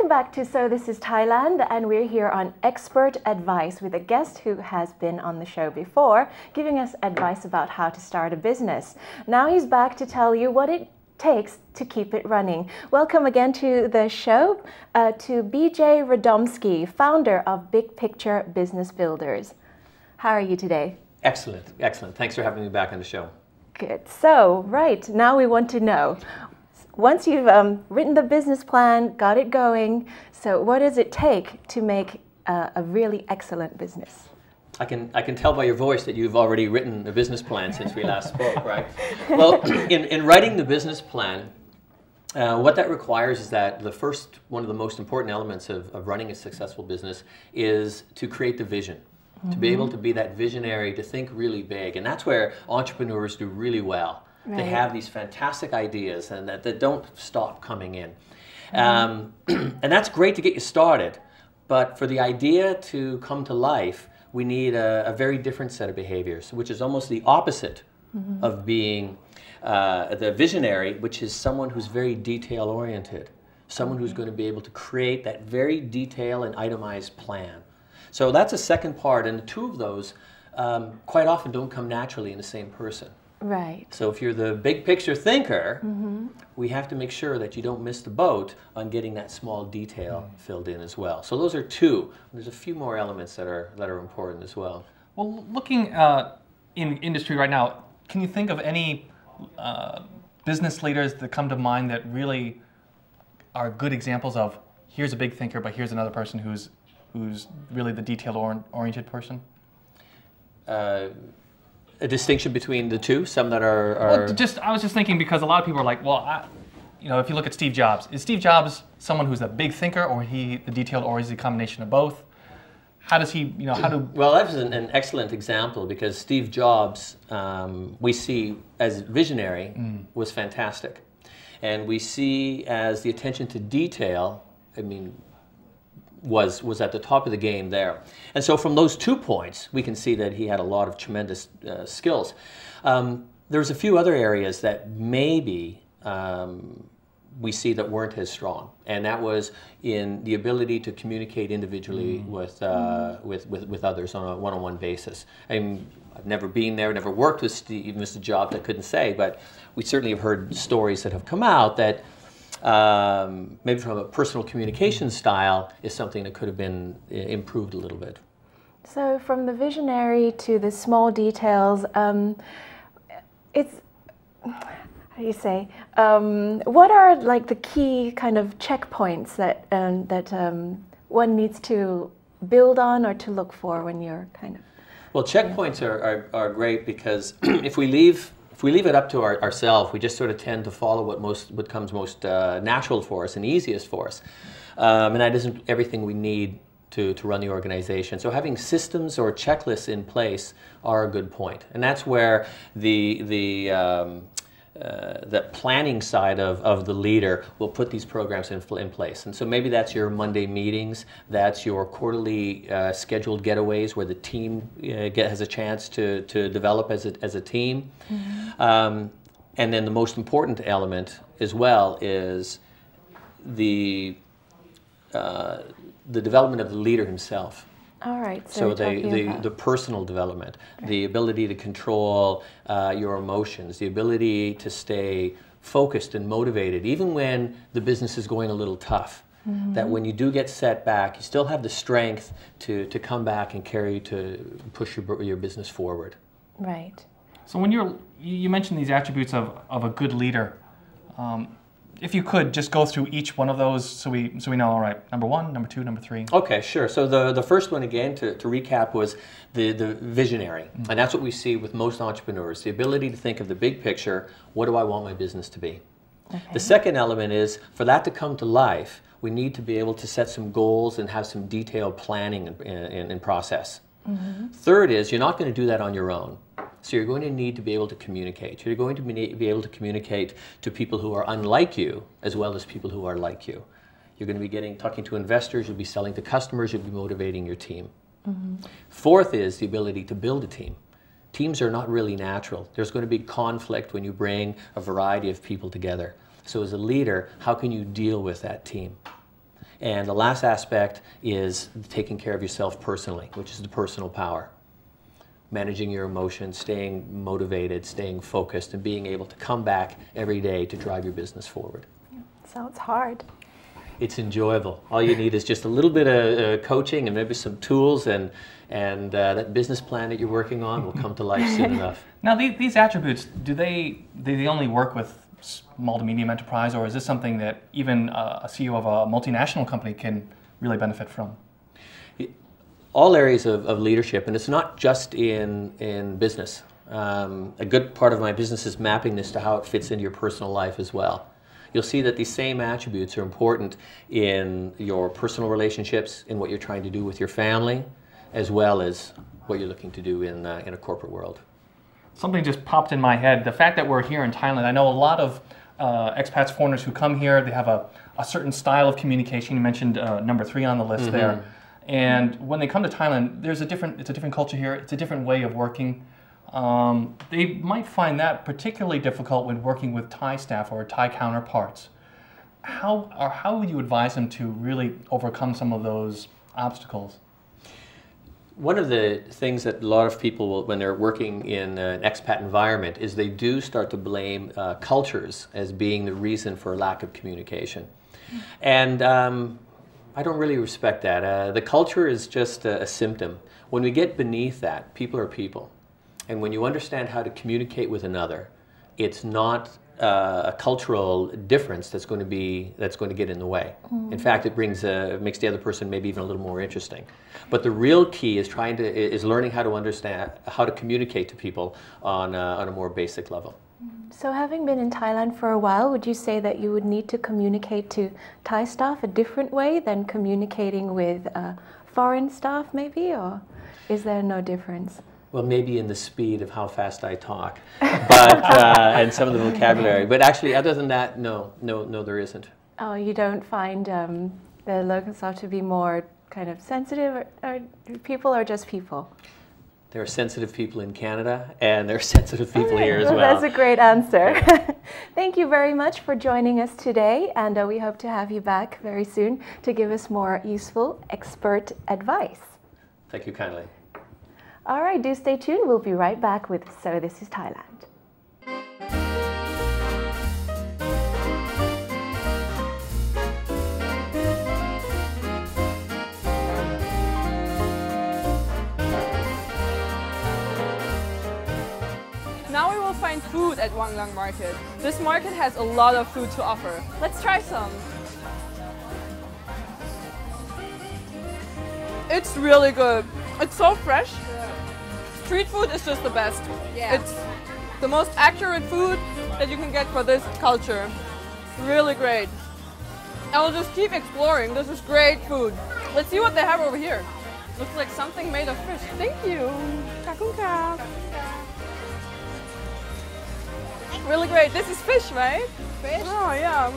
Welcome back to So This is Thailand, and we're here on Expert Advice with a guest who has been on the show before, giving us advice about how to start a business. Now he's back to tell you what it takes to keep it running. Welcome again to the show to BJ Radomski, founder of Big Picture Business Builders. How are you today? Excellent, excellent. Thanks for having me back on the show. Good. So, right, now we want to know, once you've written the business plan, got it going, so what does it take to make a really excellent business? I can tell by your voice that you've already written a business plan since we last spoke, right? Well, in writing the business plan, what that requires is that one of the most important elements of running a successful business is to create the vision. To be able to be that visionary, to think really big. And that's where entrepreneurs do really well. Right. They have these fantastic ideas and that don't stop coming in. And that's great to get you started. But for the idea to come to life, we need a very different set of behaviors, which is almost the opposite of being the visionary, which is someone who's very detail-oriented, someone who's going to be able to create that very detailed and itemized plan. So that's a second part, and the two of those quite often don't come naturally in the same person. Right. So if you're the big picture thinker, we have to make sure that you don't miss the boat on getting that small detail filled in as well. So those are two. There's a few more elements that are important as well. Well, looking in industry right now, can you think of any business leaders that come to mind that really are good examples of, here's a big thinker, but here's another person who's really the detail-oriented person? A distinction between the two? Some that are... Well, I was just thinking, because a lot of people are like, well, if you look at Steve Jobs, is Steve Jobs someone who's a big thinker, or he the detailed, or is he a combination of both? How does he, Well, that was an excellent example, because Steve Jobs, we see as visionary, was fantastic. And we see as the attention to detail, was at the top of the game there. And so from those 2 points, we can see that he had a lot of tremendous skills. There's a few other areas that maybe we see that weren't as strong, and that was in the ability to communicate individually with others on a one-on-one basis. I've never been there, never worked with Mr. Jobs, I couldn't say, but we certainly have heard stories that have come out that maybe from a personal communication style is something that could have been improved a little bit. So from the visionary to the small details, it's, how do you say, what are like the key kind of checkpoints that, one needs to build on or to look for when you're kind of... Well, checkpoints are great, because if we leave it up to ourselves, we just sort of tend to follow what comes most natural for us and easiest for us. And that isn't everything we need to run the organization. So having systems or checklists in place are a good point. And that's where the planning side of the leader will put these programs in place. And so maybe that's your Monday meetings, that's your quarterly scheduled getaways where the team has a chance to develop as a team. And then the most important element as well is the development of the leader himself. All right. So the personal development, right. The ability to control your emotions, the ability to stay focused and motivated, even when the business is going a little tough. That when you do get set back, you still have the strength to come back and push your business forward. Right. So when you mentioned these attributes of a good leader. If you could just go through each one of those so we know, all right, number 1, number 2, number 3. Okay, sure. So the first one, again, to recap, was the visionary. And that's what we see with most entrepreneurs, the ability to think of the big picture. What do I want my business to be? Okay. The second element is, for that to come to life, we need to be able to set some goals and have some detailed planning and process. Third is, you're not going to do that on your own. So you're going to need to be able to communicate. You're going to be able to communicate to people who are unlike you, as well as people who are like you. You're going to be talking to investors, you'll be selling to customers, you'll be motivating your team. Fourth is the ability to build a team. Teams are not really natural. There's going to be conflict when you bring a variety of people together. So as a leader, how can you deal with that team? And the last aspect is taking care of yourself personally, which is the personal power. Managing your emotions, staying motivated, staying focused, and being able to come back every day to drive your business forward. Sounds hard. It's enjoyable. All you need is just a little bit of coaching and maybe some tools, and that business plan that you're working on will come to life soon enough. Now, these attributes, do they only work with small to medium enterprise, or is this something that even a CEO of a multinational company can really benefit from? All areas of leadership, and it's not just in business. A good part of my business is mapping this to how it fits into your personal life as well. You'll see that these same attributes are important in your personal relationships, in what you're trying to do with your family, as well as what you're looking to do in a corporate world. Something just popped in my head. The fact that we're here in Thailand, I know a lot of expats, foreigners who come here, they have a certain style of communication. You mentioned number 3 on the list there. And when they come to Thailand, it's a different culture here. It's a different way of working. They might find that particularly difficult when working with Thai staff or Thai counterparts. How would you advise them to really overcome some of those obstacles? One of the things that a lot of people will, when they're working in an expat environment, is they do start to blame cultures as being the reason for lack of communication. And I don't really respect that. The culture is just a symptom. When we get beneath that, people are people. And when you understand how to communicate with another, it's not a cultural difference that's going to get in the way. In fact, it makes the other person maybe even a little more interesting. But the real key is learning how to understand how to communicate to people on a more basic level. So having been in Thailand for a while, would you say that you would need to communicate to Thai staff a different way than communicating with foreign staff maybe, or is there no difference? Well, maybe in the speed of how fast I talk, but and some of the vocabulary. But actually, other than that, no, there isn't. Oh, you don't find the local staff to be more kind of sensitive, or people, or just people? There are sensitive people in Canada, and there are sensitive people here as well. That's a great answer. Thank you very much for joining us today, and we hope to have you back very soon to give us more useful expert advice. Thank you kindly. All right, do stay tuned. We'll be right back with So This is Thailand. Now we will find food at Wang Lang Market. This market has a lot of food to offer. Let's try some. It's really good. It's so fresh. Street food is just the best. Yeah. It's the most accurate food that you can get for this culture. Really great. I'll just keep exploring. This is great food. Let's see what they have over here. Looks like something made of fish. Thank you. Kakunka. Really great. This is fish, right? Fish? Oh yeah.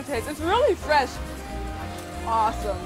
It's really fresh. Awesome.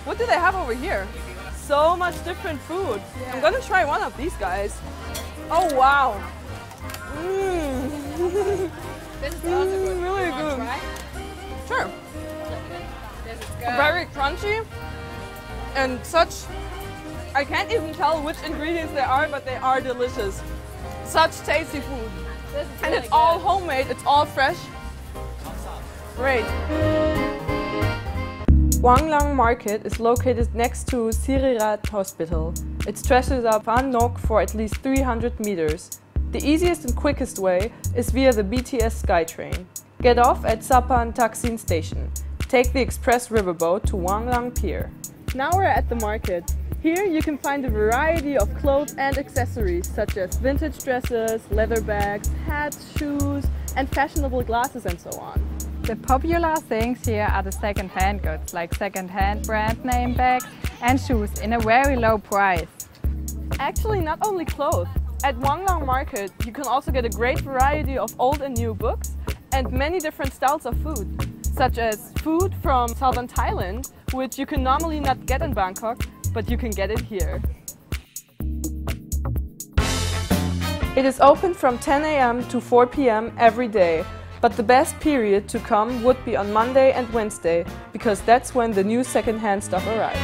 What do they have over here? So much different food. Yeah. I'm gonna try one of these guys. Oh wow. This is also good. Really good. Try? Sure. This is good. Very crunchy and such. I can't even tell which ingredients they are, but they are delicious. Such tasty food. This is And really it's all good. homemade. It's all fresh. Great. Wang Lang Market is located next to Sirirat Hospital. It stretches up Phan Nok for at least 300 meters. The easiest and quickest way is via the BTS SkyTrain. Get off at Sapan Taksin Station. Take the express riverboat to Wang Lang Pier. Now we're at the market. Here you can find a variety of clothes and accessories such as vintage dresses, leather bags, hats, shoes, and fashionable glasses and so on. The popular things here are the second-hand goods, like second-hand brand name bags and shoes in a very low price. Actually, not only clothes. At Wang Lang Market, you can also get a great variety of old and new books and many different styles of food, such as food from southern Thailand, which you can normally not get in Bangkok, but you can get it here. It is open from 10 a.m. to 4 p.m. every day, But the best period to come would be on Monday and Wednesday, because that's when the new second-hand stuff arrives.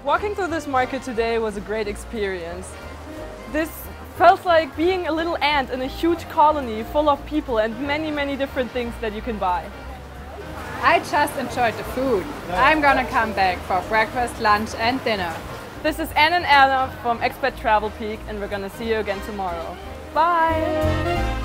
Walking through this market today was a great experience. This felt like being a little ant in a huge colony full of people and many different things that you can buy. I just enjoyed the food. I'm gonna come back for breakfast, lunch and dinner. This is Anne and Anna from Expat Travel Peak, and we're gonna see you again tomorrow. Bye!